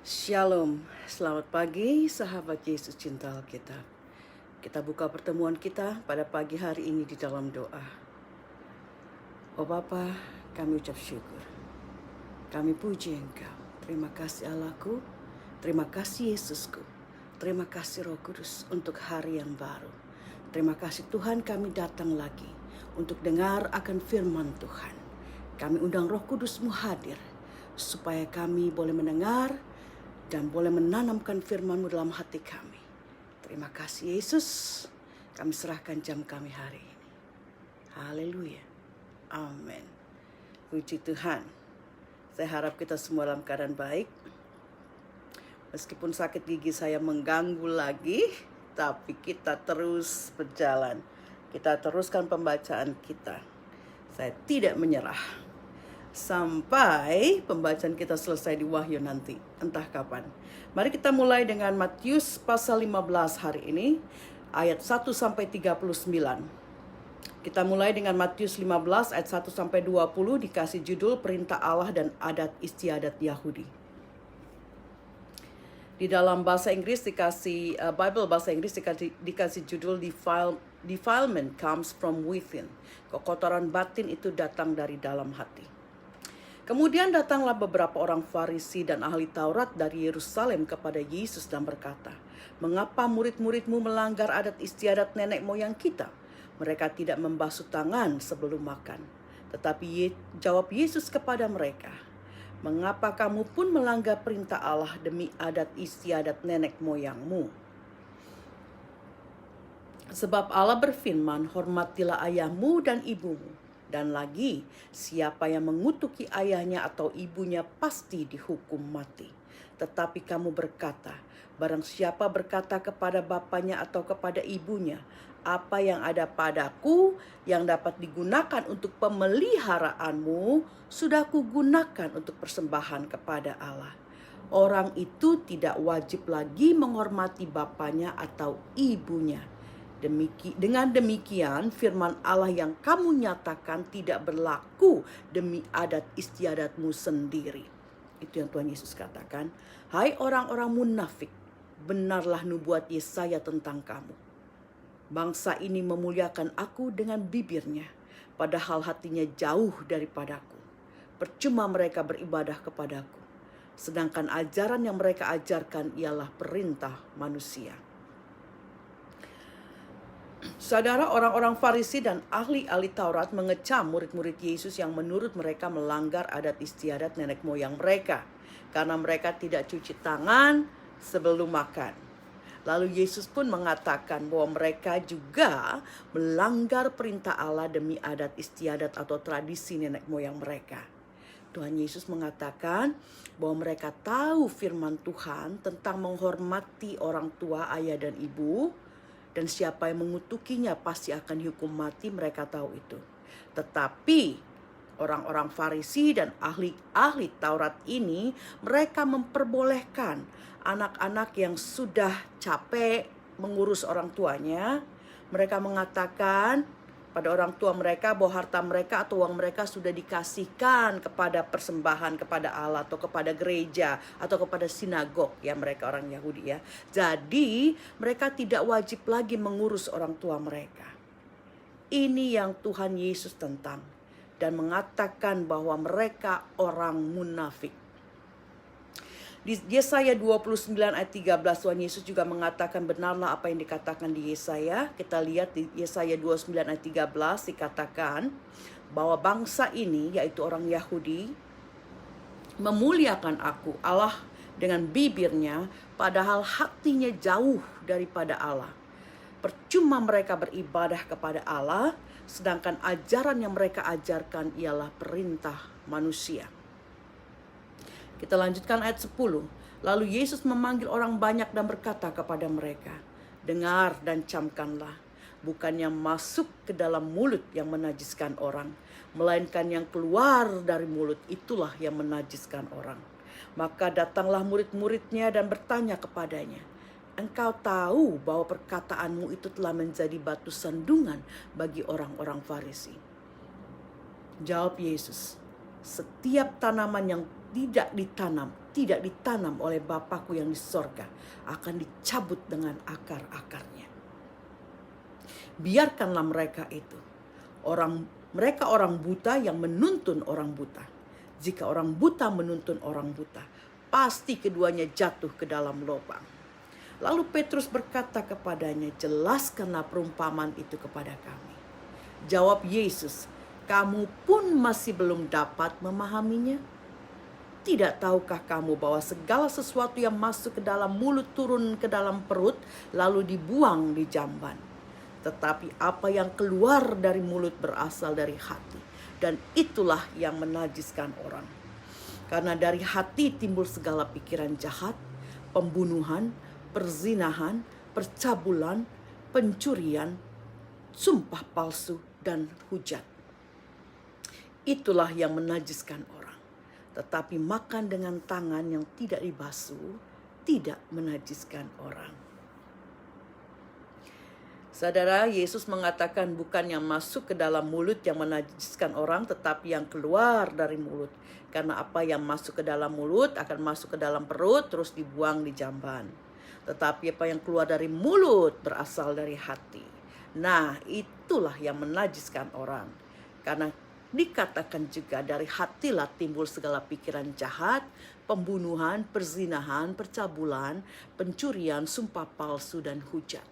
Shalom, selamat pagi sahabat Yesus cinta Alkitab. Kita buka pertemuan kita pada pagi hari ini di dalam doa. Oh Bapa, kami ucap syukur. Kami puji Engkau. Terima kasih Allahku, terima kasih Yesusku, terima kasih Roh Kudus untuk hari yang baru. Terima kasih Tuhan kami datang lagi untuk dengar akan firman Tuhan. Kami undang Roh Kudus-Mu hadir supaya kami boleh mendengar dan boleh menanamkan firman-Mu dalam hati kami. Terima kasih Yesus, kami serahkan jam kami hari ini. Haleluya, amin. Puji Tuhan. Saya harap kita semua dalam keadaan baik. Meskipun sakit gigi saya mengganggu lagi, tapi kita terus berjalan. Kita teruskan pembacaan kita. Saya tidak menyerah sampai pembacaan kita selesai di Wahyu nanti, entah kapan. Mari kita mulai dengan Matius pasal 15 hari ini, ayat 1 sampai 39. Kita mulai dengan Matius 15 ayat 1 sampai 20, dikasih judul Perintah Allah dan Adat Istiadat Yahudi. Di dalam bahasa Inggris Bible bahasa Inggris dikasih judul Defilement comes from within. Kekotoran batin itu datang dari dalam hati. Kemudian datanglah beberapa orang Farisi dan ahli Taurat dari Yerusalem kepada Yesus dan berkata, "Mengapa murid-murid-Mu melanggar adat istiadat nenek moyang kita? Mereka tidak membasuh tangan sebelum makan." Tetapi jawab Yesus kepada mereka, "Mengapa kamu pun melanggar perintah Allah demi adat istiadat nenek moyangmu? Sebab Allah berfirman, hormatilah ayahmu dan ibumu. Dan lagi, siapa yang mengutuki ayahnya atau ibunya pasti dihukum mati. Tetapi kamu berkata, barang siapa berkata kepada bapaknya atau kepada ibunya, apa yang ada padaku yang dapat digunakan untuk pemeliharaanmu, sudah kugunakan untuk persembahan kepada Allah. Orang itu tidak wajib lagi menghormati bapaknya atau ibunya. Dengan demikian firman Allah yang kamu nyatakan tidak berlaku demi adat istiadatmu sendiri." Itu yang Tuhan Yesus katakan. "Hai orang-orang munafik, benarlah nubuat Yesaya tentang kamu. Bangsa ini memuliakan aku dengan bibirnya, padahal hatinya jauh daripadaku. Percuma mereka beribadah kepadaku, sedangkan ajaran yang mereka ajarkan ialah perintah manusia." Saudara, orang-orang Farisi dan ahli-ahli Taurat mengecam murid-murid Yesus yang menurut mereka melanggar adat istiadat nenek moyang mereka karena mereka tidak cuci tangan sebelum makan. Lalu Yesus pun mengatakan bahwa mereka juga melanggar perintah Allah demi adat istiadat atau tradisi nenek moyang mereka. Tuhan Yesus mengatakan bahwa mereka tahu firman Tuhan tentang menghormati orang tua, ayah dan ibu, dan siapa yang mengutukinya pasti akan dihukum mati. Mereka tahu itu. Tetapi orang-orang Farisi dan ahli Taurat ini, mereka memperbolehkan anak-anak yang sudah capek mengurus orang tuanya. Mereka mengatakan pada orang tua mereka bahwa harta mereka atau uang mereka sudah dikasihkan kepada persembahan kepada Allah atau kepada gereja atau kepada sinagog, ya, mereka orang Yahudi, ya. Jadi mereka tidak wajib lagi mengurus orang tua mereka. Ini yang Tuhan Yesus tentang dan mengatakan bahwa mereka orang munafik. Di Yesaya 29 ayat 13 Tuhan Yesus juga mengatakan benarlah apa yang dikatakan di Yesaya. Kita lihat di Yesaya 29 ayat 13 dikatakan bahwa bangsa ini, yaitu orang Yahudi, memuliakan aku Allah dengan bibirnya, padahal hatinya jauh daripada Allah. Percuma mereka beribadah kepada Allah, sedangkan ajaran yang mereka ajarkan ialah perintah manusia. Kita lanjutkan ayat 10. Lalu Yesus memanggil orang banyak dan berkata kepada mereka, "Dengar dan camkanlah, bukan yang masuk ke dalam mulut yang menajiskan orang, melainkan yang keluar dari mulut itulah yang menajiskan orang." Maka datanglah murid-muridnya dan bertanya kepadanya, "Engkau tahu bahwa perkataanmu itu telah menjadi batu sandungan bagi orang-orang Farisi?" Jawab Yesus, "Setiap tanaman yang tidak ditanam tidak ditanam oleh Bapakku yang di sorga akan dicabut dengan akar-akarnya. Biarkanlah mereka itu. Mereka orang buta yang menuntun orang buta. Jika orang buta menuntun orang buta, pasti keduanya jatuh ke dalam lubang. Lalu Petrus berkata kepadanya, jelaskanlah perumpamaan itu kepada kami. Jawab Yesus, kamu pun masih belum dapat memahaminya? Tidak tahukah kamu bahwa segala sesuatu yang masuk ke dalam mulut turun ke dalam perut, lalu dibuang di jamban? Tetapi apa yang keluar dari mulut berasal dari hati, dan itulah yang menajiskan orang. Karena dari hati timbul segala pikiran jahat, pembunuhan, perzinahan, percabulan, pencurian, sumpah palsu, dan hujat. Itulah yang menajiskan orang. Tetapi makan dengan tangan yang tidak dibasuh tidak menajiskan orang. Saudara, Yesus mengatakan bukan yang masuk ke dalam mulut yang menajiskan orang, tetapi yang keluar dari mulut. Karena apa yang masuk ke dalam mulut akan masuk ke dalam perut, terus dibuang di jamban. Tetapi apa yang keluar dari mulut berasal dari hati. Nah, itulah yang menajiskan orang. Karena dikatakan juga dari hatilah timbul segala pikiran jahat, pembunuhan, perzinahan, percabulan, pencurian, sumpah palsu, dan hujat.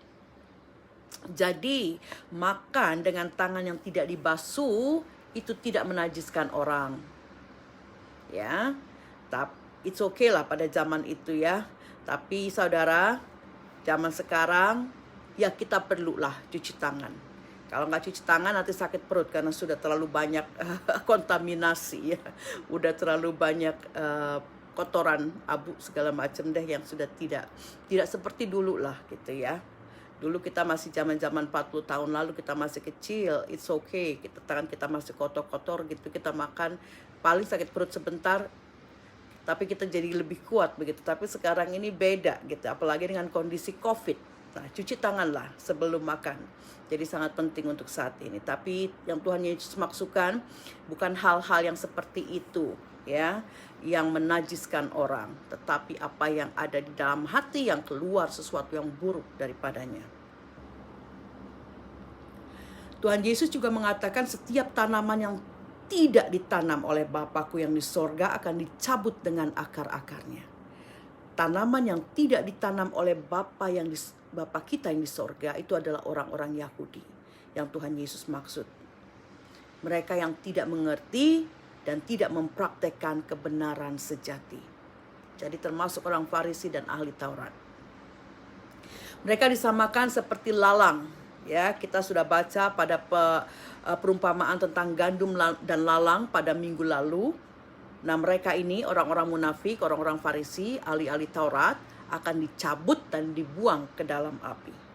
Jadi makan dengan tangan yang tidak dibasuh itu tidak menajiskan orang. Ya, tapi it's okay lah pada zaman itu ya. Tapi saudara, zaman sekarang ya kita perlulah cuci tangan. Kalau nggak cuci tangan nanti sakit perut karena sudah terlalu banyak kontaminasi ya. Udah terlalu banyak kotoran, abu segala macam deh yang sudah tidak seperti dulu lah gitu ya. Dulu kita masih zaman-zaman 40 tahun lalu kita masih kecil, it's okay. Tangan kita masih kotor-kotor gitu, kita makan paling sakit perut sebentar, tapi kita jadi lebih kuat begitu. Tapi sekarang ini beda gitu, apalagi dengan kondisi COVID. Nah, cuci tanganlah sebelum makan. Jadi sangat penting untuk saat ini. Tapi yang Tuhan Yesus maksudkan bukan hal-hal yang seperti itu ya, yang menajiskan orang, tetapi apa yang ada di dalam hati yang keluar sesuatu yang buruk daripadanya. Tuhan Yesus juga mengatakan setiap tanaman yang tidak ditanam oleh Bapakku yang di sorga akan dicabut dengan akar-akarnya. Tanaman yang tidak ditanam oleh Bapa kita yang di sorga itu adalah orang-orang Yahudi yang Tuhan Yesus maksud. Mereka yang tidak mengerti dan tidak mempraktekkan kebenaran sejati. Jadi termasuk orang Farisi dan ahli Taurat. Mereka disamakan seperti lalang. Ya, kita sudah baca pada perumpamaan tentang gandum dan lalang pada minggu lalu. Nah, mereka ini orang-orang munafik, orang-orang Farisi, ahli-ahli Taurat akan dicabut dan dibuang ke dalam api.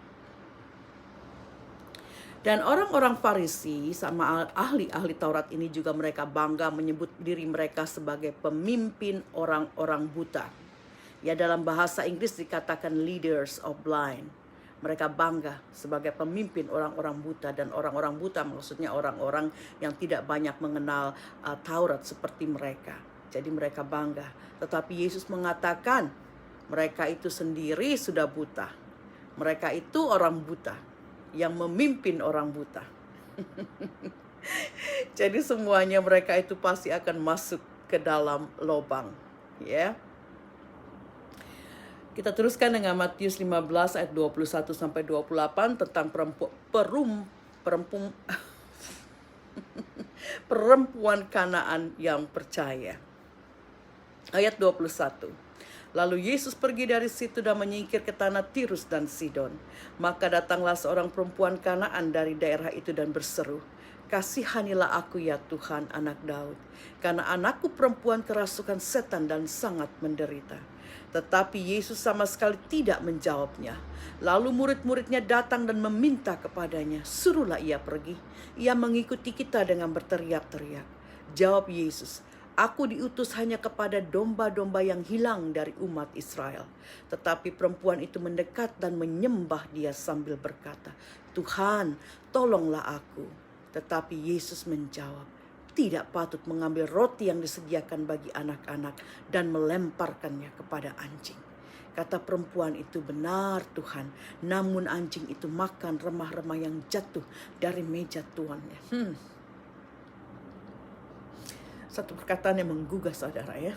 Dan orang-orang Farisi sama ahli-ahli Taurat ini juga mereka bangga menyebut diri mereka sebagai pemimpin orang-orang buta. Ya, dalam bahasa Inggris dikatakan leaders of blind. Mereka bangga sebagai pemimpin orang-orang buta, dan orang-orang buta maksudnya orang-orang yang tidak banyak mengenal Taurat seperti mereka. Jadi mereka bangga. Tetapi Yesus mengatakan mereka itu sendiri sudah buta. Mereka itu orang buta yang memimpin orang buta. Jadi semuanya mereka itu pasti akan masuk ke dalam lubang, ya. Kita teruskan dengan Matius 15 ayat 21 sampai 28 tentang perempuan Kanaan yang percaya. Ayat 21. Lalu Yesus pergi dari situ dan menyingkir ke tanah Tirus dan Sidon. Maka datanglah seorang perempuan Kanaan dari daerah itu dan berseru, "Kasihanilah aku ya Tuhan, anak Daud, karena anakku perempuan kerasukan setan dan sangat menderita." Tetapi Yesus sama sekali tidak menjawabnya. Lalu murid-muridnya datang dan meminta kepadanya, "Suruhlah ia pergi. Ia mengikuti kita dengan berteriak-teriak." Jawab Yesus, "Aku diutus hanya kepada domba-domba yang hilang dari umat Israel." Tetapi perempuan itu mendekat dan menyembah dia sambil berkata, "Tuhan, tolonglah aku." Tetapi Yesus menjawab, tidak patut mengambil roti yang disediakan bagi anak-anak dan melemparkannya kepada anjing. Kata perempuan itu, benar Tuhan, namun anjing itu makan remah-remah yang jatuh dari meja tuannya. Satu perkataan yang menggugah saudara ya.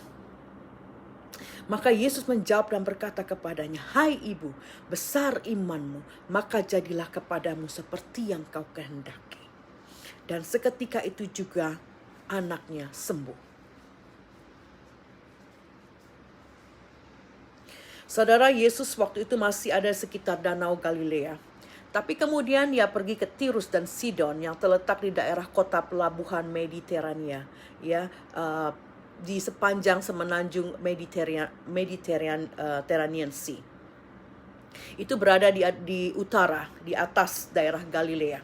Maka Yesus menjawab dan berkata kepadanya, "Hai ibu, besar imanmu, maka jadilah kepadamu seperti yang kau kehendaki." Dan seketika itu juga anaknya sembuh. Saudara, Yesus waktu itu masih ada sekitar Danau Galilea. Tapi kemudian ia pergi ke Tirus dan Sidon yang terletak di daerah kota pelabuhan Mediterania, ya, di sepanjang semenanjung Mediterranean Sea. Itu berada di utara, di atas daerah Galilea.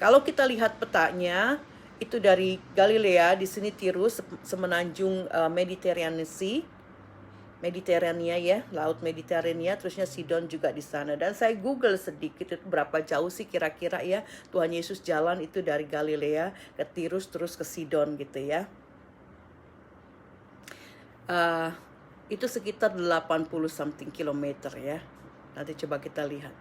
Kalau kita lihat petanya, itu dari Galilea, di sini Tirus, semenanjung Mediterranean Sea, Mediterania ya, Laut Mediterania, terusnya Sidon juga di sana. Dan saya Google sedikit, itu berapa jauh sih kira-kira ya Tuhan Yesus jalan itu dari Galilea ke Tirus terus ke Sidon gitu ya. Itu sekitar 80 something kilometer ya. Nanti coba kita lihat.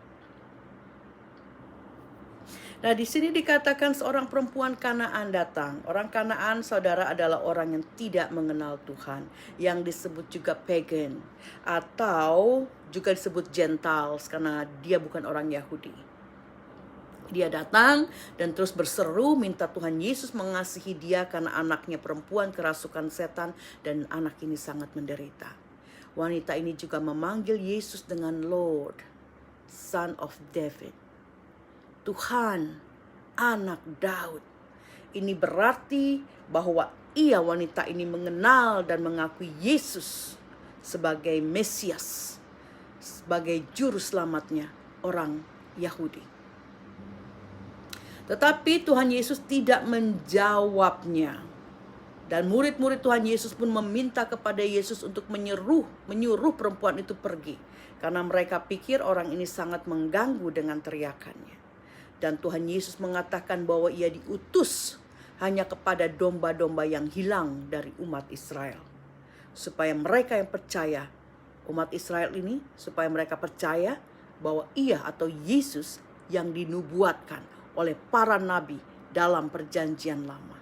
Nah, di sini dikatakan seorang perempuan Kanaan datang. Orang Kanaan, saudara, adalah orang yang tidak mengenal Tuhan, yang disebut juga pagan atau juga disebut Gentiles karena dia bukan orang Yahudi. Dia datang dan terus berseru minta Tuhan Yesus mengasihi dia karena anaknya perempuan kerasukan setan dan anak ini sangat menderita. Wanita ini juga memanggil Yesus dengan Lord, Son of David. Tuhan, anak Daud. Ini berarti bahwa wanita ini mengenal dan mengakui Yesus sebagai Mesias, sebagai juru selamatnya orang Yahudi. Tetapi Tuhan Yesus tidak menjawabnya. Dan murid-murid Tuhan Yesus pun meminta kepada Yesus untuk menyuruh perempuan itu pergi. Karena mereka pikir orang ini sangat mengganggu dengan teriakannya. Dan Tuhan Yesus mengatakan bahwa ia diutus hanya kepada domba-domba yang hilang dari umat Israel. Supaya mereka yang percaya, umat Israel ini, supaya mereka percaya bahwa ia atau Yesus yang dinubuatkan oleh para nabi dalam perjanjian lama.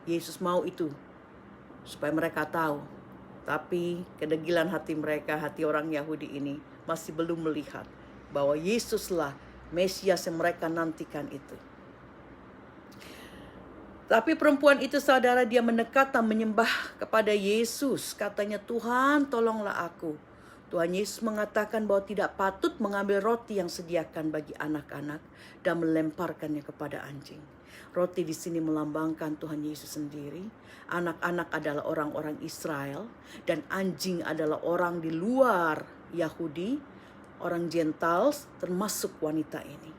Yesus mau itu supaya mereka tahu. Tapi kedegilan hati mereka, hati orang Yahudi ini masih belum melihat bahwa Yesuslah Mesias yang mereka nantikan itu. Tapi perempuan itu, saudara, dia mendekat dan menyembah kepada Yesus. Katanya, "Tuhan, tolonglah aku." Tuhan Yesus mengatakan bahwa tidak patut mengambil roti yang sediakan bagi anak-anak dan melemparkannya kepada anjing. Roti di sini melambangkan Tuhan Yesus sendiri. Anak-anak adalah orang-orang Israel dan anjing adalah orang di luar Yahudi, orang Gentiles, termasuk wanita ini.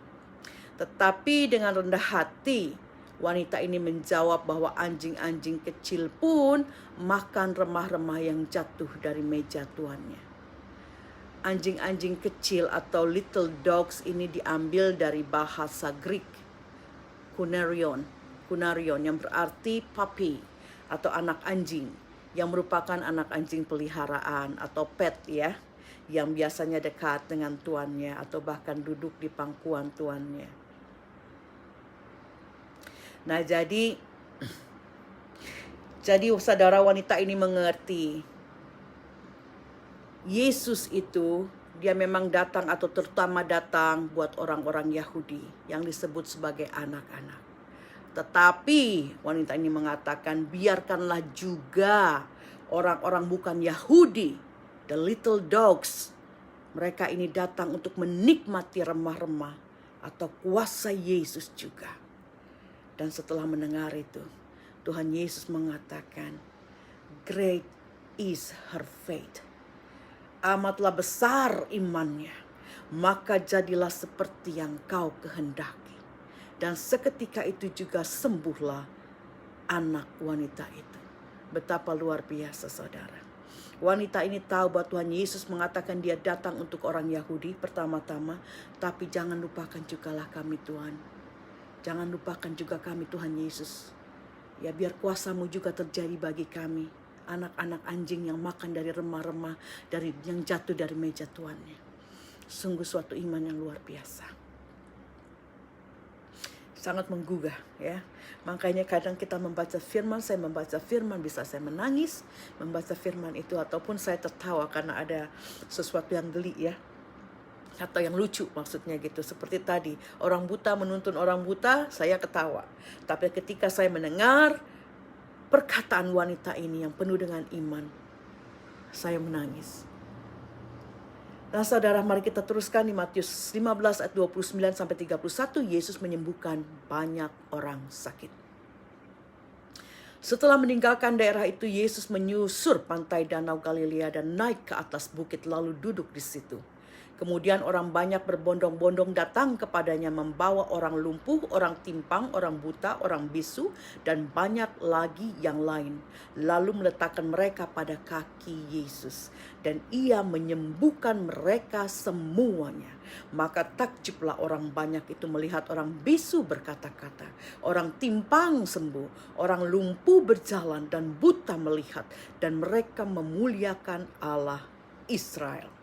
Tetapi dengan rendah hati, wanita ini menjawab bahwa anjing-anjing kecil pun makan remah-remah yang jatuh dari meja tuannya. Anjing-anjing kecil atau little dogs ini diambil dari bahasa Greek, kunarion yang berarti puppy atau anak anjing, yang merupakan anak anjing peliharaan atau pet ya, yang biasanya dekat dengan tuannya atau bahkan duduk di pangkuan tuannya. Nah, jadi saudara, wanita ini mengerti Yesus itu dia memang datang atau terutama datang buat orang-orang Yahudi yang disebut sebagai anak-anak. Tetapi wanita ini mengatakan, biarkanlah juga orang-orang bukan Yahudi, the little dogs, mereka ini datang untuk menikmati remah-remah atau kuasa Yesus juga. Dan setelah mendengar itu, Tuhan Yesus mengatakan, "Great is her faith." Amatlah besar imannya, maka jadilah seperti yang kau kehendaki. Dan seketika itu juga sembuhlah anak wanita itu. Betapa luar biasa, saudara. Wanita ini tahu bahwa Tuhan Yesus mengatakan dia datang untuk orang Yahudi pertama-tama. Tapi jangan lupakan jugalah kami, Tuhan. Jangan lupakan juga kami, Tuhan Yesus. Ya biar kuasa-Mu juga terjadi bagi kami, anak-anak anjing yang makan dari remah-remah, dari yang jatuh dari meja tuannya. Sungguh suatu iman yang luar biasa. Sangat menggugah ya. Makanya kadang kita membaca firman, saya membaca firman bisa saya menangis membaca firman itu, ataupun saya tertawa karena ada sesuatu yang geli ya, atau yang lucu maksudnya gitu. Seperti tadi, orang buta menuntun orang buta, saya ketawa. Tapi ketika saya mendengar perkataan wanita ini yang penuh dengan iman, saya menangis. Nah saudara, mari kita teruskan di Matius 15 ayat 29 sampai 31. Yesus menyembuhkan banyak orang sakit. Setelah meninggalkan daerah itu, Yesus menyusur pantai Danau Galilea dan naik ke atas bukit lalu duduk di situ. Kemudian orang banyak berbondong-bondong datang kepadanya membawa orang lumpuh, orang timpang, orang buta, orang bisu, dan banyak lagi yang lain. Lalu meletakkan mereka pada kaki Yesus, dan ia menyembuhkan mereka semuanya. Maka takjublah orang banyak itu melihat orang bisu berkata-kata, orang timpang sembuh, orang lumpuh berjalan, dan buta melihat, dan mereka memuliakan Allah Israel.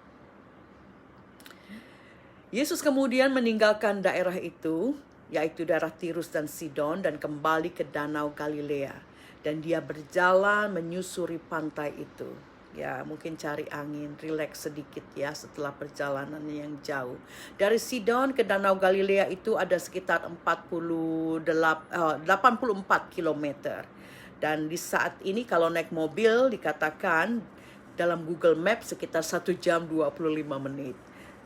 Yesus kemudian meninggalkan daerah itu, yaitu daerah Tirus dan Sidon, dan kembali ke Danau Galilea. Dan dia berjalan menyusuri pantai itu. Ya, mungkin cari angin, rileks sedikit ya setelah perjalanannya yang jauh. Dari Sidon ke Danau Galilea itu ada sekitar 84 kilometer. Dan di saat ini kalau naik mobil dikatakan dalam Google Maps sekitar 1 jam 25 menit.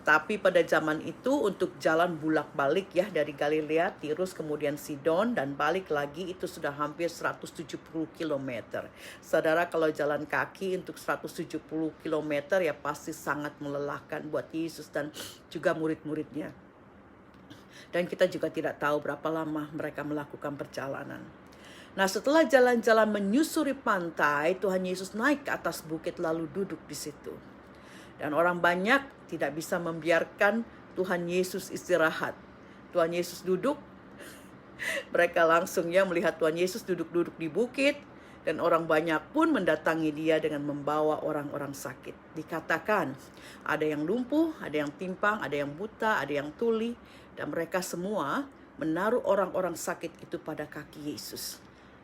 Tapi pada zaman itu untuk jalan bulak-balik ya dari Galilea, Tirus, kemudian Sidon, dan balik lagi itu sudah hampir 170 km. Saudara, kalau jalan kaki untuk 170 km ya pasti sangat melelahkan buat Yesus dan juga murid-muridnya. Dan kita juga tidak tahu berapa lama mereka melakukan perjalanan. Nah setelah jalan-jalan menyusuri pantai, Tuhan Yesus naik ke atas bukit lalu duduk di situ. Dan orang banyak tidak bisa membiarkan Tuhan Yesus istirahat. Tuhan Yesus duduk, mereka langsung ya melihat Tuhan Yesus duduk-duduk di bukit. Dan orang banyak pun mendatangi dia dengan membawa orang-orang sakit. Dikatakan ada yang lumpuh, ada yang timpang, ada yang buta, ada yang tuli. Dan mereka semua menaruh orang-orang sakit itu pada kaki Yesus.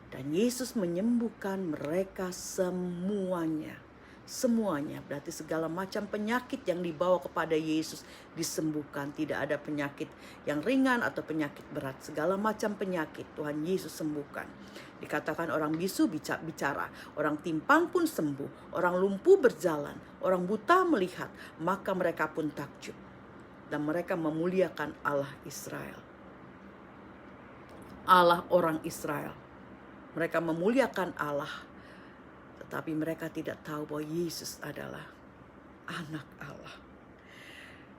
Dan Yesus menyembuhkan mereka semuanya. Semuanya, berarti segala macam penyakit yang dibawa kepada Yesus disembuhkan. Tidak ada penyakit yang ringan atau penyakit berat. Segala macam penyakit Tuhan Yesus sembuhkan. Dikatakan orang bisu bicara, orang timpang pun sembuh, orang lumpuh berjalan, orang buta melihat. Maka mereka pun takjub. Dan mereka memuliakan Allah Israel. Allah orang Israel. Mereka memuliakan Allah. Tetapi mereka tidak tahu bahwa Yesus adalah anak Allah.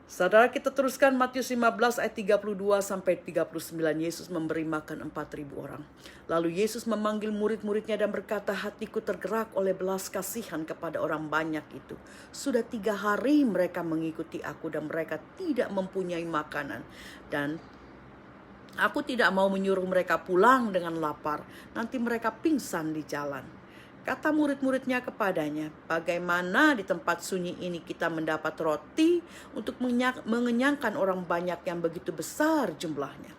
Saudara, kita teruskan Matius 15 ayat 32 sampai 39. Yesus memberi makan 4.000 orang. Lalu Yesus memanggil murid-muridnya dan berkata, hatiku tergerak oleh belas kasihan kepada orang banyak itu. Sudah 3 hari mereka mengikuti aku dan mereka tidak mempunyai makanan. Dan aku tidak mau menyuruh mereka pulang dengan lapar. Nanti mereka pingsan di jalan. Kata murid-muridnya kepadanya, bagaimana di tempat sunyi ini kita mendapat roti untuk mengenyangkan orang banyak yang begitu besar jumlahnya?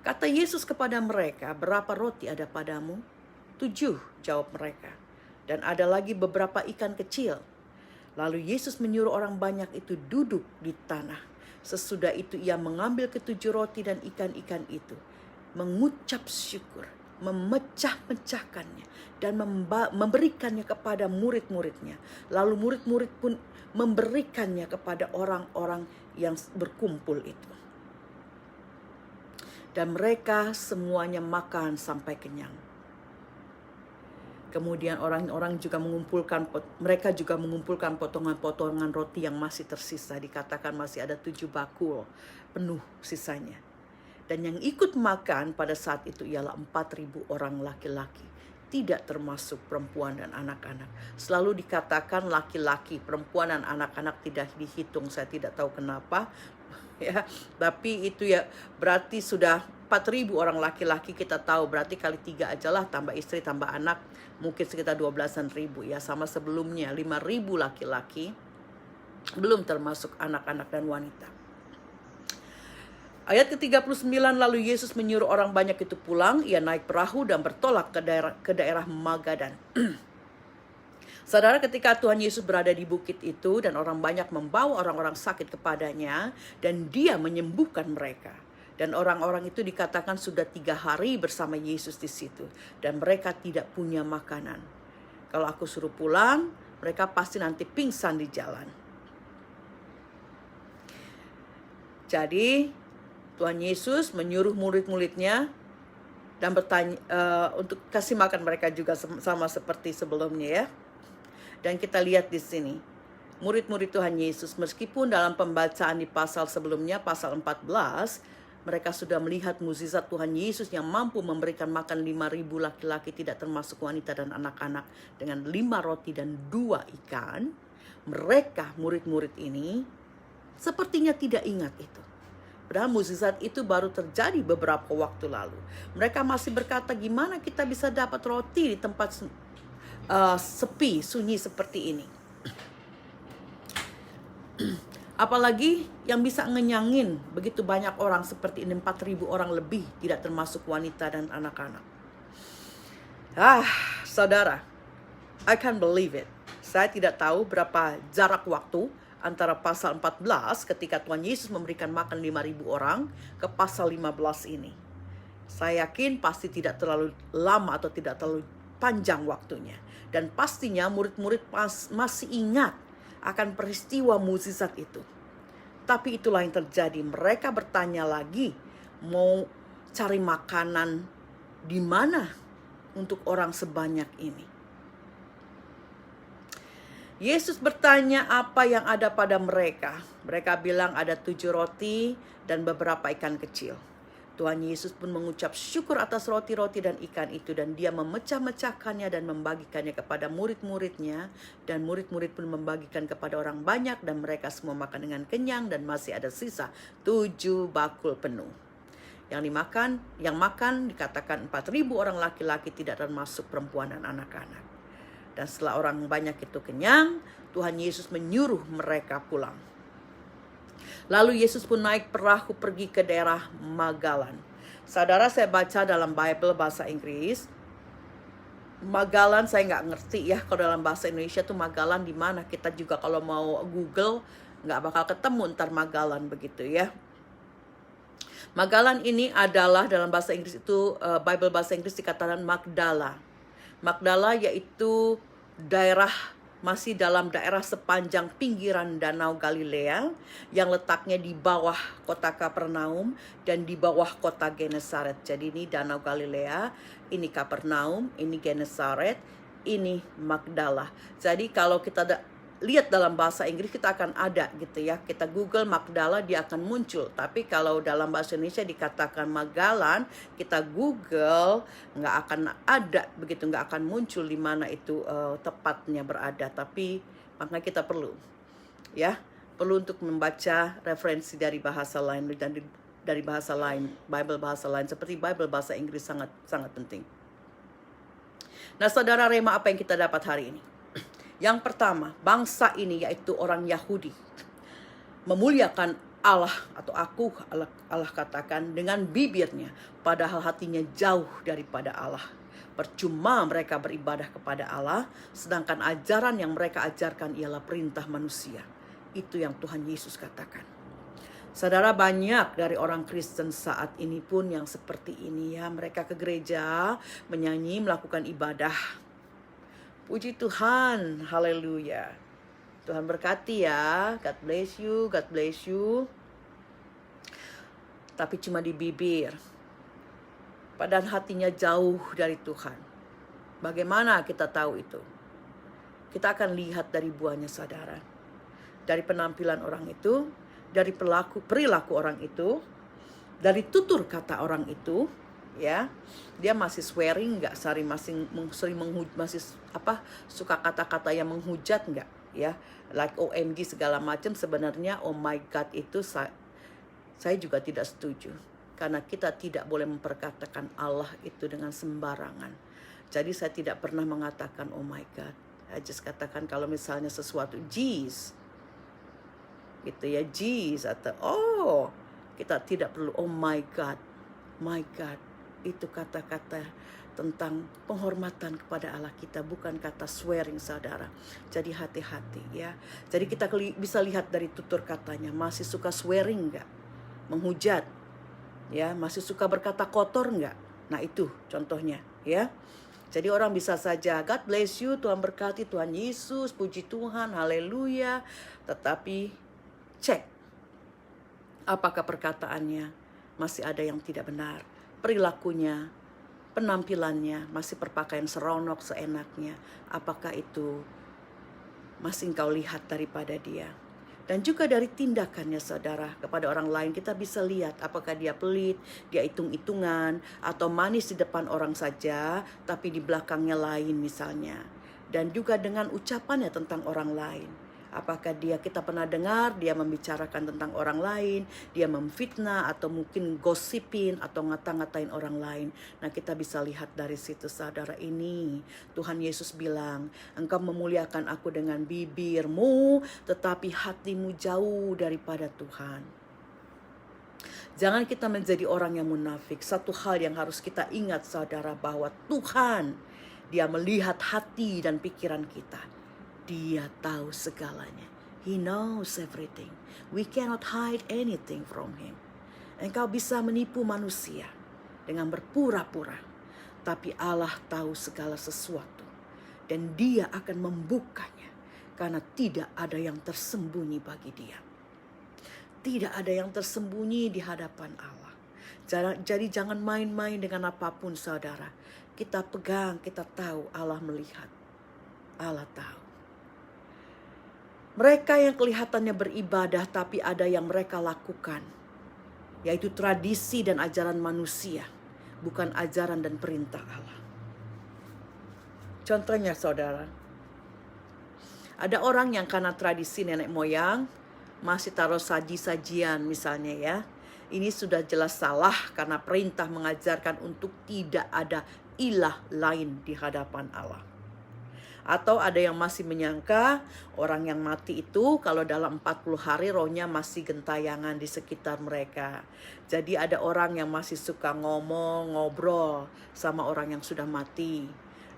Kata Yesus kepada mereka, berapa roti ada padamu? 7, jawab mereka. Dan ada lagi beberapa ikan kecil. Lalu Yesus menyuruh orang banyak itu duduk di tanah. Sesudah itu ia mengambil ke-7 roti dan ikan-ikan itu, mengucap syukur, memecah-mecahkannya dan memberikannya kepada murid-muridnya. Lalu murid-murid pun memberikannya kepada orang-orang yang berkumpul itu. Dan mereka semuanya makan sampai kenyang. Kemudian orang-orang juga mereka juga mengumpulkan potongan-potongan roti yang masih tersisa. Dikatakan masih ada 7 bakul penuh sisanya. Dan yang ikut makan pada saat itu ialah 4.000 orang laki-laki. Tidak termasuk perempuan dan anak-anak. Selalu dikatakan laki-laki, perempuan dan anak-anak tidak dihitung. Saya tidak tahu kenapa. Ya, tapi itu ya berarti sudah 4.000 orang laki-laki, kita tahu berarti kali 3 aja lah, tambah istri tambah anak mungkin sekitar 12-an ribu ya, sama sebelumnya 5.000 laki-laki, belum termasuk anak-anak dan wanita. Ayat ke-39, lalu Yesus menyuruh orang banyak itu pulang. Ia naik perahu dan bertolak ke daerah Magadan. Saudara, ketika Tuhan Yesus berada di bukit itu dan orang banyak membawa orang-orang sakit kepadanya, dan dia menyembuhkan mereka. Dan orang-orang itu dikatakan sudah 3 hari bersama Yesus di situ. Dan mereka tidak punya makanan. Kalau aku suruh pulang, mereka pasti nanti pingsan di jalan. Jadi Tuhan Yesus menyuruh murid-muridnya dan bertanya untuk kasih makan mereka juga sama seperti sebelumnya ya. Dan kita lihat di sini, murid-murid Tuhan Yesus, meskipun dalam pembacaan di pasal sebelumnya, pasal 14, mereka sudah melihat mukjizat Tuhan Yesus yang mampu memberikan makan 5.000 laki-laki, tidak termasuk wanita dan anak-anak, dengan 5 roti dan 2 ikan. Mereka, murid-murid ini, sepertinya tidak ingat itu. Padahal mukjizat itu baru terjadi beberapa waktu lalu. Mereka masih berkata, gimana kita bisa dapat roti di tempat sepi, sunyi seperti ini. Apalagi yang bisa ngenyangin begitu banyak orang seperti ini, 4.000 orang lebih, tidak termasuk wanita dan anak-anak. Saudara, I can't believe it. Saya tidak tahu berapa jarak waktu antara pasal 14 ketika Tuhan Yesus memberikan makan 5.000 orang ke pasal 15 ini. Saya yakin pasti tidak terlalu lama atau tidak terlalu panjang waktunya. Dan pastinya murid-murid masih ingat akan peristiwa mukjizat itu. Tapi itulah yang terjadi. Mereka bertanya lagi, mau cari makanan di mana untuk orang sebanyak ini. Yesus bertanya apa yang ada pada mereka. Mereka bilang ada 7 roti dan beberapa ikan kecil. Tuhan Yesus pun mengucap syukur atas roti-roti dan ikan itu, dan dia memecah-mecahkannya dan membagikannya kepada murid-muridnya, dan murid-murid pun membagikan kepada orang banyak, dan mereka semua makan dengan kenyang, dan masih ada sisa 7 bakul penuh. Yang makan dikatakan 4.000 orang laki-laki, tidak termasuk perempuan dan anak-anak. Dan setelah orang banyak itu kenyang, Tuhan Yesus menyuruh mereka pulang. Lalu Yesus pun naik perahu pergi ke daerah Magalan. Saudara, saya baca dalam Bible bahasa Inggris, Magalan saya nggak ngerti ya. Kalau dalam bahasa Indonesia tuh Magalan di mana? Kita juga kalau mau Google nggak bakal ketemu ntar Magalan begitu ya. Magalan ini adalah dalam bahasa Inggris itu, Bible bahasa Inggris dikatakan Magdala. Magdala yaitu masih dalam daerah sepanjang pinggiran Danau Galilea yang letaknya di bawah kota Kapernaum dan di bawah kota Genesaret. Jadi ini Danau Galilea, ini Kapernaum, ini Genesaret, ini Magdala. Jadi kalau kita lihat dalam bahasa Inggris kita akan ada gitu ya. Kita Google Magdala dia akan muncul. Tapi kalau dalam bahasa Indonesia dikatakan Magalan, kita Google nggak akan ada begitu, nggak akan muncul di mana itu tepatnya berada. Tapi makanya kita perlu untuk membaca referensi dari bahasa lain dan dari bahasa lain, Bible bahasa lain seperti Bible bahasa Inggris sangat sangat penting. Nah, saudara Rema, apa yang kita dapat hari ini? Yang pertama, bangsa ini yaitu orang Yahudi memuliakan Allah atau Allah katakan dengan bibirnya, padahal hatinya jauh daripada Allah. Percuma mereka beribadah kepada Allah, sedangkan ajaran yang mereka ajarkan ialah perintah manusia. Itu yang Tuhan Yesus katakan. Saudara, banyak dari orang Kristen saat ini pun yang seperti ini ya. Mereka ke gereja, menyanyi, melakukan ibadah. Puji Tuhan, haleluya. Tuhan berkati ya, God bless you, God bless you. Tapi cuma di bibir, padahal hatinya jauh dari Tuhan. Bagaimana kita tahu itu? Kita akan lihat dari buahnya, saudara. Dari penampilan orang itu, dari perilaku orang itu, dari tutur kata orang itu, ya, dia masih swearing nggak, masih suka kata-kata yang menghujat nggak, ya, like OMG segala macam. Sebenarnya oh my God itu saya juga tidak setuju. Karena kita tidak boleh memperkatakan Allah itu dengan sembarangan. Jadi saya tidak pernah mengatakan oh my God. I just katakan kalau misalnya sesuatu jeez, gitu ya, jeez, atau oh, kita tidak perlu oh my God. Itu kata-kata tentang penghormatan kepada Allah kita, bukan kata swearing, saudara. Jadi hati-hati ya. Jadi kita bisa lihat dari tutur katanya, masih suka swearing nggak? Menghujat, ya, masih suka berkata kotor nggak? Nah itu contohnya ya. Jadi orang bisa saja God bless you, Tuhan berkati, Tuhan Yesus, puji Tuhan, haleluya. Tetapi cek apakah perkataannya masih ada yang tidak benar, perilakunya, penampilannya, masih berpakaian seronok seenaknya. Apakah itu masih engkau lihat daripada dia? Dan juga dari tindakannya, saudara, kepada orang lain kita bisa lihat apakah dia pelit, dia hitung-hitungan, atau manis di depan orang saja tapi di belakangnya lain misalnya. Dan juga dengan ucapannya tentang orang lain. Apakah kita pernah dengar dia membicarakan tentang orang lain, dia memfitnah atau mungkin gosipin atau ngata-ngatain orang lain. Nah kita bisa lihat dari situ, saudara. Ini Tuhan Yesus bilang, engkau memuliakan aku dengan bibirmu, tetapi hatimu jauh daripada Tuhan. Jangan kita menjadi orang yang munafik. Satu hal yang harus kita ingat, saudara, bahwa Tuhan, dia melihat hati dan pikiran kita. Dia tahu segalanya. He knows everything. We cannot hide anything from him. Engkau bisa menipu manusia dengan berpura-pura. Tapi Allah tahu segala sesuatu. Dan dia akan membukanya. Karena tidak ada yang tersembunyi bagi dia. Tidak ada yang tersembunyi di hadapan Allah. Jadi jangan main-main dengan apapun, saudara. Kita pegang, kita tahu Allah melihat. Allah tahu. Mereka yang kelihatannya beribadah tapi ada yang mereka lakukan, yaitu tradisi dan ajaran manusia, bukan ajaran dan perintah Allah. Contohnya, saudara, ada orang yang karena tradisi nenek moyang masih taruh saji-sajian misalnya ya. Ini sudah jelas salah karena perintah mengajarkan untuk tidak ada ilah lain di hadapan Allah. Atau ada yang masih menyangka orang yang mati itu kalau dalam 40 hari rohnya masih gentayangan di sekitar mereka. Jadi ada orang yang masih suka ngobrol sama orang yang sudah mati.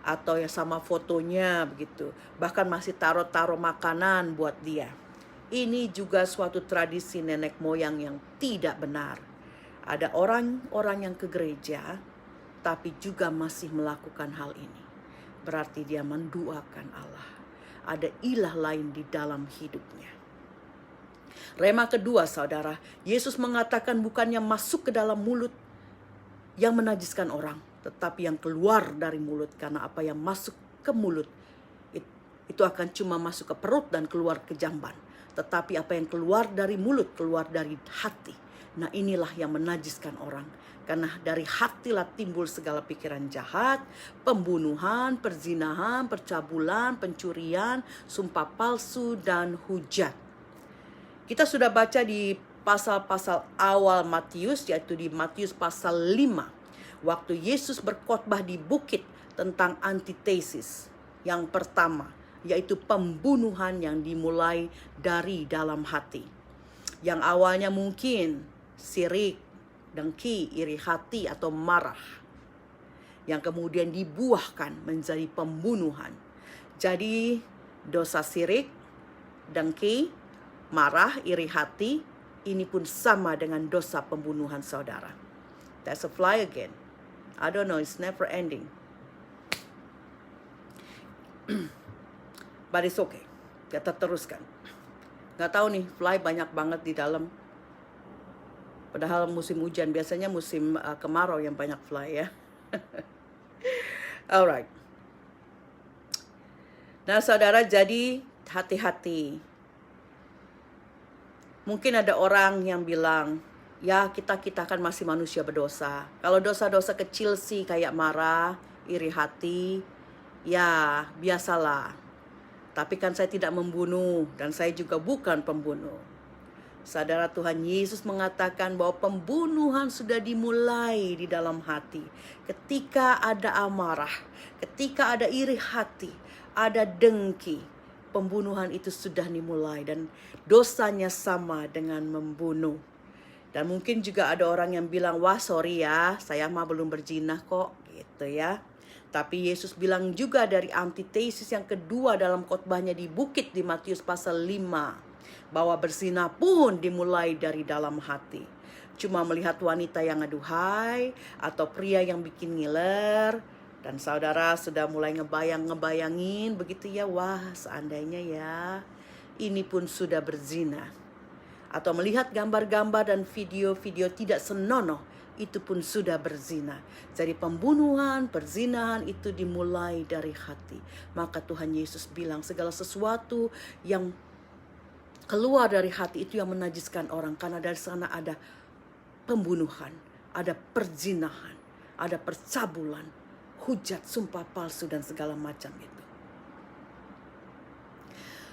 Atau ya sama fotonya begitu. Bahkan masih taruh makanan buat dia. Ini juga suatu tradisi nenek moyang yang tidak benar. Ada orang-orang yang ke gereja tapi juga masih melakukan hal ini. Berarti dia menduakan Allah. Ada ilah lain di dalam hidupnya. Rema kedua, saudara. Yesus mengatakan bukannya masuk ke dalam mulut yang menajiskan orang. Tetapi yang keluar dari mulut. Karena apa yang masuk ke mulut itu akan cuma masuk ke perut dan keluar ke jamban. Tetapi apa yang keluar dari mulut, keluar dari hati. Nah inilah yang menajiskan orang. Karena dari hatilah timbul segala pikiran jahat, pembunuhan, perzinahan, percabulan, pencurian, sumpah palsu, dan hujat. Kita sudah baca di pasal-pasal awal Matius, yaitu di Matius pasal 5. Waktu Yesus berkhotbah di bukit tentang antitesis. Yang pertama, yaitu pembunuhan yang dimulai dari dalam hati. Yang awalnya mungkin sirik, dengki, iri hati, atau marah. Yang kemudian dibuahkan menjadi pembunuhan. Jadi dosa sirik, dengki, marah, iri hati, ini pun sama dengan dosa pembunuhan, saudara. That's a fly again. I don't know, it's never ending. But it's okay. Kita teruskan. Gak tahu nih, fly banyak banget di dalam. Padahal musim hujan, biasanya musim kemarau yang banyak fly ya. Alright. Nah saudara, jadi hati-hati. Mungkin ada orang yang bilang, ya kita kan masih manusia berdosa. Kalau dosa-dosa kecil sih kayak marah, iri hati, ya biasalah. Tapi kan saya tidak membunuh dan saya juga bukan pembunuh. Saudara, Tuhan Yesus mengatakan bahwa pembunuhan sudah dimulai di dalam hati. Ketika ada amarah, ketika ada iri hati, ada dengki, pembunuhan itu sudah dimulai dan dosanya sama dengan membunuh. Dan mungkin juga ada orang yang bilang, wah sorry ya, saya mah belum berzina kok, gitu ya. Tapi Yesus bilang juga dari antitesis yang kedua dalam khotbahnya di bukit di Matius pasal 5, bahwa berzina pun dimulai dari dalam hati. Cuma melihat wanita yang aduhai atau pria yang bikin ngiler, dan saudara sudah mulai ngebayangin begitu ya, wah seandainya ya ini pun sudah berzina. Atau melihat gambar-gambar dan video-video tidak senonoh, itu pun sudah berzina. Jadi pembunuhan, perzinahan itu dimulai dari hati. Maka Tuhan Yesus bilang segala sesuatu yang keluar dari hati itu yang menajiskan orang. Karena dari sana ada pembunuhan, ada perzinahan, ada percabulan, hujat, sumpah palsu, dan segala macam itu.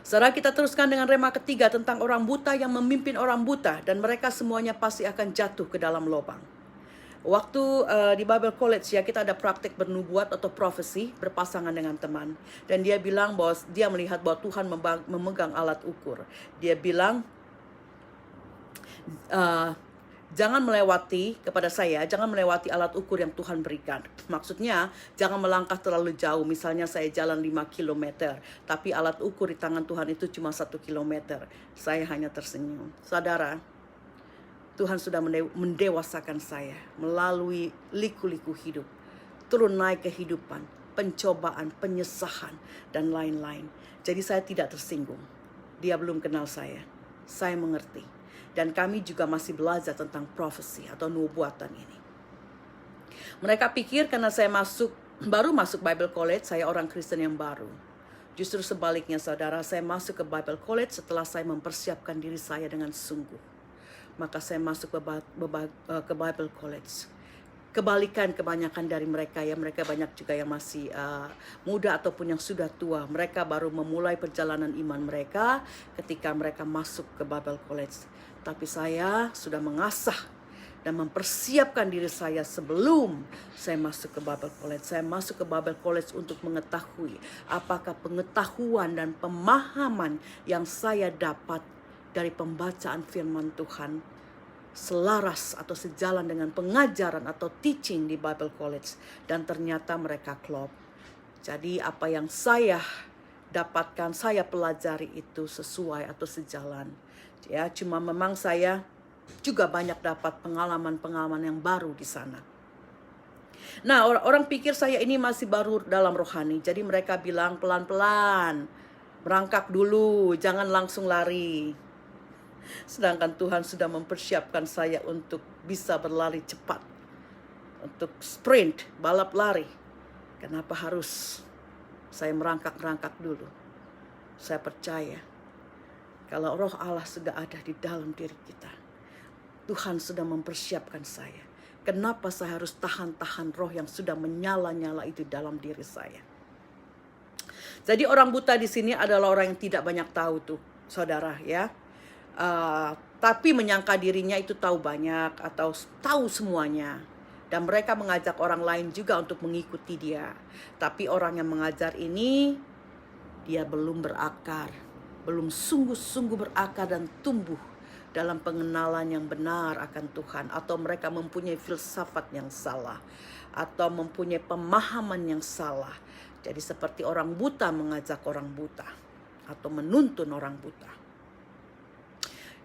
Saudara, kita teruskan dengan rema ketiga tentang orang buta yang memimpin orang buta. Dan mereka semuanya pasti akan jatuh ke dalam lubang. Waktu di Bible College ya, kita ada praktek bernubuat atau profesi berpasangan dengan teman. Dan dia bilang bahwa dia melihat bahwa Tuhan memegang alat ukur. Dia bilang, jangan melewati kepada saya, jangan melewati alat ukur yang Tuhan berikan. Maksudnya, jangan melangkah terlalu jauh. Misalnya saya jalan 5 km, tapi alat ukur di tangan Tuhan itu cuma 1 km. Saya hanya tersenyum. Saudara, Tuhan sudah mendewasakan saya melalui liku-liku hidup. Turun naik kehidupan, pencobaan, penyesahan, dan lain-lain. Jadi saya tidak tersinggung. Dia belum kenal saya. Saya mengerti. Dan kami juga masih belajar tentang profesi atau nubuatan ini. Mereka pikir karena saya baru masuk Bible College, saya orang Kristen yang baru. Justru sebaliknya saudara, saya masuk ke Bible College setelah saya mempersiapkan diri saya dengan sungguh. Maka saya masuk ke Bible College. Kebalikan kebanyakan dari mereka ya, mereka banyak juga yang masih muda ataupun yang sudah tua. Mereka baru memulai perjalanan iman mereka ketika mereka masuk ke Bible College. Tapi saya sudah mengasah dan mempersiapkan diri saya sebelum saya masuk ke Bible College. Saya masuk ke Bible College untuk mengetahui apakah pengetahuan dan pemahaman yang saya dapat dari pembacaan firman Tuhan selaras atau sejalan dengan pengajaran atau teaching di Bible College. Dan ternyata mereka klop. Jadi apa yang saya dapatkan, saya pelajari itu sesuai atau sejalan. Ya, cuma memang saya juga banyak dapat pengalaman-pengalaman yang baru di sana. Nah, orang pikir saya ini masih baru dalam rohani. Jadi mereka bilang pelan-pelan, merangkak dulu, jangan langsung lari. Sedangkan Tuhan sudah mempersiapkan saya untuk bisa berlari cepat. Untuk sprint, balap lari. Kenapa harus saya merangkak-rangkak dulu? Saya percaya kalau Roh Allah sudah ada di dalam diri kita, Tuhan sudah mempersiapkan saya. Kenapa saya harus tahan-tahan roh yang sudah menyala-nyala itu dalam diri saya? Jadi orang buta di sini adalah orang yang tidak banyak tahu tuh, saudara ya. Tapi menyangka dirinya itu tahu banyak atau tahu semuanya. Dan mereka mengajak orang lain juga untuk mengikuti dia. Tapi orang yang mengajar ini, dia belum berakar. Belum sungguh-sungguh berakar dan tumbuh dalam pengenalan yang benar akan Tuhan. Atau mereka mempunyai filsafat yang salah. Atau mempunyai pemahaman yang salah. Jadi seperti orang buta mengajak orang buta. Atau menuntun orang buta.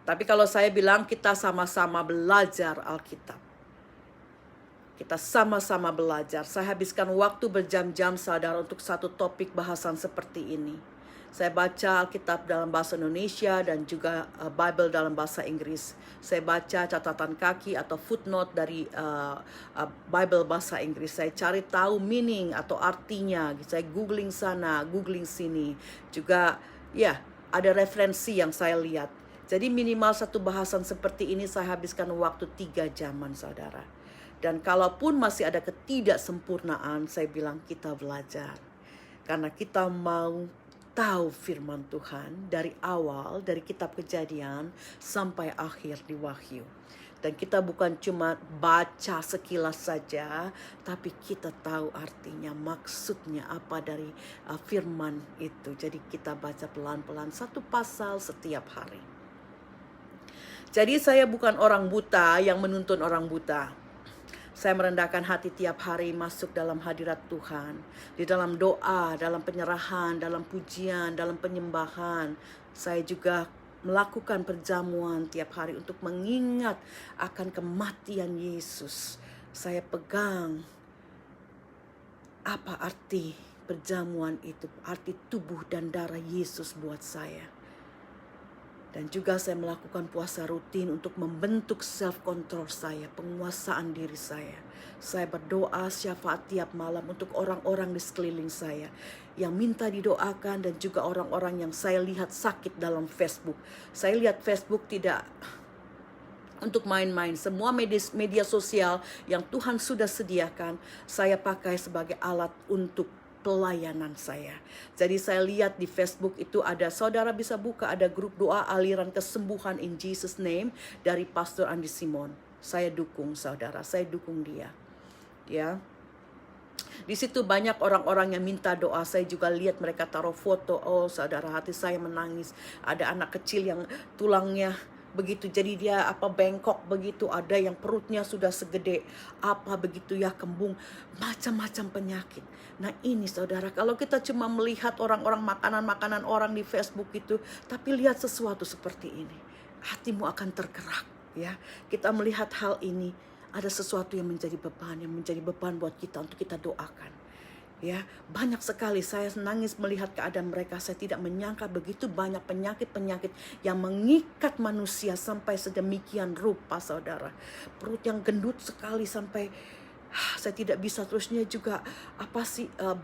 Tapi kalau saya bilang kita sama-sama belajar Alkitab. Kita sama-sama belajar. Saya habiskan waktu berjam-jam saudara untuk satu topik bahasan seperti ini. Saya baca Alkitab dalam bahasa Indonesia dan juga Bible dalam bahasa Inggris. Saya baca catatan kaki atau footnote dari Bible bahasa Inggris. Saya cari tahu meaning atau artinya. Saya googling sana, googling sini. Juga ya ada referensi yang saya lihat. Jadi minimal satu bahasan seperti ini saya habiskan waktu 3 jaman saudara. Dan kalaupun masih ada ketidaksempurnaan, saya bilang kita belajar. Karena kita mau tahu firman Tuhan dari awal, dari kitab Kejadian sampai akhir di Wahyu. Dan kita bukan cuma baca sekilas saja, tapi kita tahu artinya, maksudnya apa dari firman itu. Jadi kita baca pelan-pelan satu pasal setiap hari. Jadi saya bukan orang buta yang menuntun orang buta. Saya merendahkan hati tiap hari masuk dalam hadirat Tuhan. Di dalam doa, dalam penyerahan, dalam pujian, dalam penyembahan. Saya juga melakukan perjamuan tiap hari untuk mengingat akan kematian Yesus. Saya pegang apa arti perjamuan itu, arti tubuh dan darah Yesus buat saya. Dan juga saya melakukan puasa rutin untuk membentuk self-control saya, penguasaan diri saya. Saya berdoa syafaat tiap malam untuk orang-orang di sekeliling saya yang minta didoakan, dan juga orang-orang yang saya lihat sakit dalam Facebook. Saya lihat Facebook tidak untuk main-main. Semua media sosial yang Tuhan sudah sediakan, saya pakai sebagai alat untuk pelayanan saya. Jadi saya lihat di Facebook itu ada, saudara bisa buka, ada grup doa aliran kesembuhan in Jesus name dari Pastor Andi Simon. Saya dukung saudara, saya dukung dia. Ya. Di situ banyak orang-orang yang minta doa. Saya juga lihat mereka taruh foto. Oh saudara, hati saya menangis. Ada anak kecil yang tulangnya begitu, jadi dia bengkok begitu, ada yang perutnya sudah segede begitu ya, kembung, macam-macam penyakit. Nah ini saudara, kalau kita cuma melihat orang-orang makanan orang di Facebook itu, tapi lihat sesuatu seperti ini, hatimu akan tergerak ya. Kita melihat hal ini, ada sesuatu yang menjadi beban buat kita untuk kita doakan. Ya, banyak sekali saya nangis melihat keadaan mereka. Saya tidak menyangka begitu banyak penyakit-penyakit yang mengikat manusia sampai sedemikian rupa, saudara. Perut yang gendut sekali sampai saya tidak bisa, terusnya juga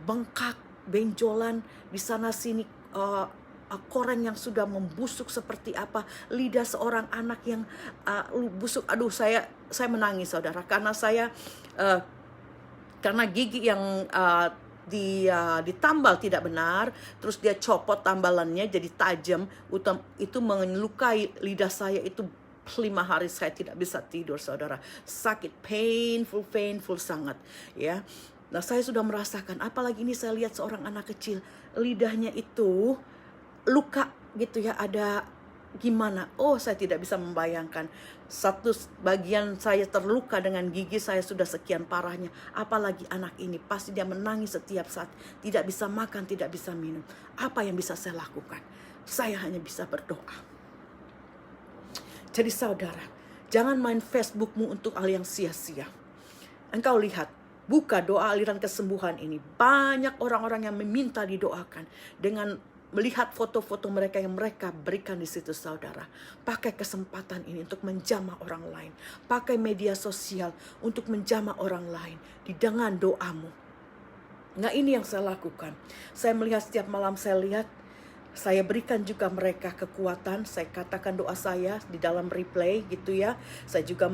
bengkak, benjolan di sana sini, koren yang sudah membusuk seperti apa, lidah seorang anak yang busuk. Aduh, saya menangis saudara, karena saya karena gigi yang ditambal tidak benar, terus dia copot tambalannya jadi tajam, itu melukai lidah saya. Itu 5 hari saya tidak bisa tidur saudara, sakit, painful sangat ya. Nah saya sudah merasakan, apalagi ini saya lihat seorang anak kecil, lidahnya itu luka gitu ya, ada gimana, saya tidak bisa membayangkan. Satu bagian saya terluka dengan gigi saya sudah sekian parahnya, apalagi anak ini, pasti dia menangis setiap saat, tidak bisa makan, tidak bisa minum. Apa yang bisa saya lakukan? Saya hanya bisa berdoa. Jadi saudara, jangan main Facebookmu untuk hal yang sia-sia. Engkau lihat, buka doa aliran kesembuhan ini, banyak orang-orang yang meminta didoakan dengan melihat foto-foto mereka yang mereka berikan di situ saudara. Pakai kesempatan ini untuk menjamah orang lain. Pakai media sosial untuk menjamah orang lain dengan doamu. Nah ini yang saya lakukan. Saya melihat setiap malam, saya berikan juga mereka kekuatan. Saya katakan doa saya di dalam replay gitu ya. Saya juga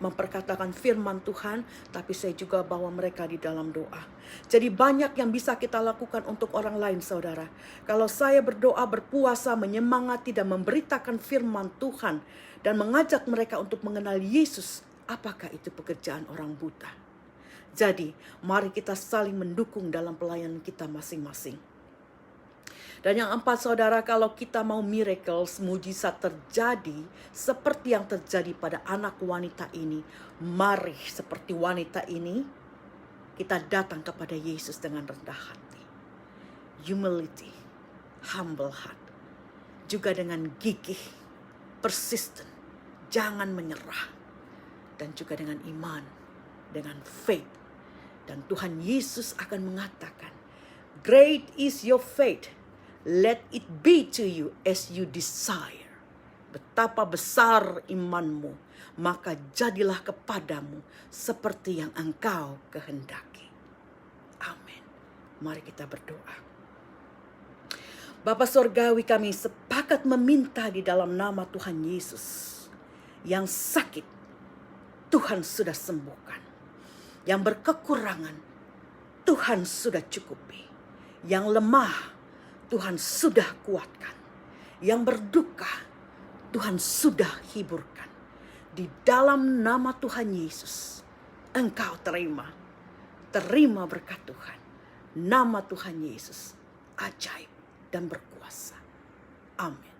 memperkatakan firman Tuhan, tapi saya juga bawa mereka di dalam doa. Jadi banyak yang bisa kita lakukan untuk orang lain saudara. Kalau saya berdoa, berpuasa, menyemangati dan memberitakan firman Tuhan dan mengajak mereka untuk mengenal Yesus, apakah itu pekerjaan orang buta? Jadi mari kita saling mendukung dalam pelayanan kita masing-masing. Dan yang 4 saudara, kalau kita mau miracles, mujizat terjadi seperti yang terjadi pada anak wanita ini, mari seperti wanita ini kita datang kepada Yesus dengan rendah hati, humility, humble heart, juga dengan gigih, persisten, jangan menyerah, dan juga dengan iman, dengan faith. Dan Tuhan Yesus akan mengatakan, great is your faith, let it be to you as you desire. Betapa besar imanmu, maka jadilah kepadamu seperti yang engkau kehendaki. Amin. Mari kita berdoa. Bapa Sorgawi, kami sepakat meminta di dalam nama Tuhan Yesus. Yang sakit, Tuhan sudah sembuhkan. Yang berkekurangan, Tuhan sudah cukupi. Yang lemah, Tuhan sudah kuatkan. Yang berduka, Tuhan sudah hiburkan. Di dalam nama Tuhan Yesus, engkau terima berkat Tuhan. Nama Tuhan Yesus ajaib dan berkuasa. Amin.